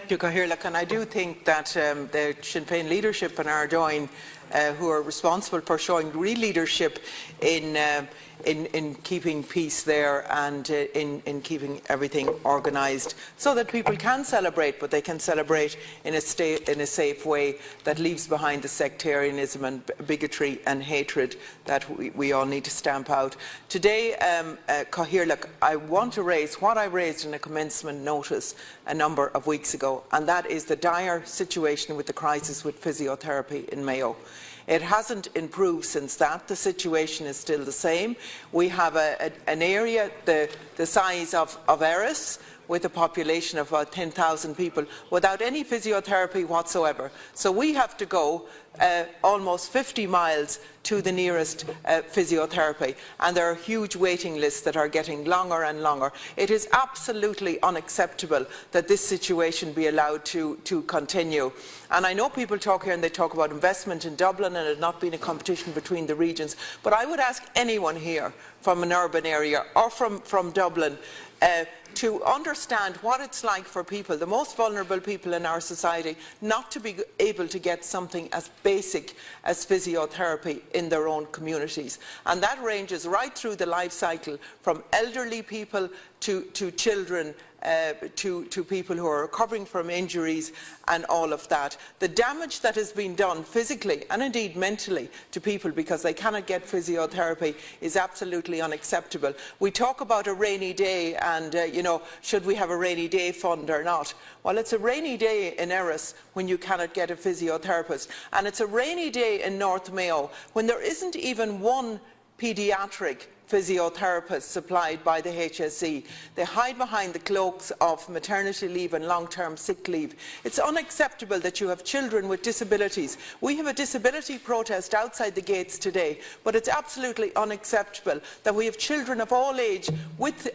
Cathaoirleach, and I do think that the Sinn Féin leadership in Ardoyne, who are responsible for showing real leadership in keeping peace there and in keeping everything organised, so that people can celebrate, but they can celebrate in a safe way that leaves behind the sectarianism and bigotry and hatred that we all need to stamp out. Today, Cathaoirleach, I want to raise what I raised in a commencement notice a number of weeks ago, and that is the dire situation with the crisis with physiotherapy in Mayo. It hasn't improved since that. The situation is still the same. We have an area the size of Erris, with a population of about 10,000 people, without any physiotherapy whatsoever. So we have to go almost 50 miles to the nearest physiotherapy, and there are huge waiting lists that are getting longer and longer. It is absolutely unacceptable that this situation be allowed to continue. And I know people talk here and they talk about investment in Dublin and it not being a competition between the regions, but I would ask anyone here from an urban area or from Dublin to understand what it's like for people, the most vulnerable people in our society, not to be able to get something as basic as physiotherapy in their own communities. And that ranges right through the life cycle, from elderly people to children, to people who are recovering from injuries and all of that. The damage that has been done physically and indeed mentally to people because they cannot get physiotherapy is absolutely unacceptable. We talk about a rainy day and, should we have a rainy day fund or not? Well, it's a rainy day in Erris when you cannot get a physiotherapist, and it's a rainy day in North Mayo when there isn't even one paediatric physiotherapists supplied by the HSE. They hide behind the cloaks of maternity leave and long-term sick leave. It's unacceptable that you have children with disabilities. We have a disability protest outside the gates today, but it's absolutely unacceptable that we have children of all age with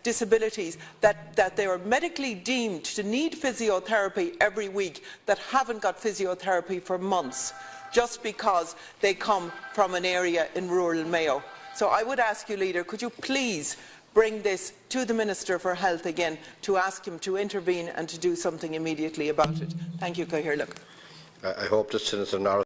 disabilities that they are medically deemed to need physiotherapy every week that haven't got physiotherapy for months, just because they come from an area in rural Mayo. So I would ask you, Leader, could you please bring this to the Minister for Health again to ask him to intervene and to do something immediately about it? Thank you, Cathaoirleach. I hope that Senator Norris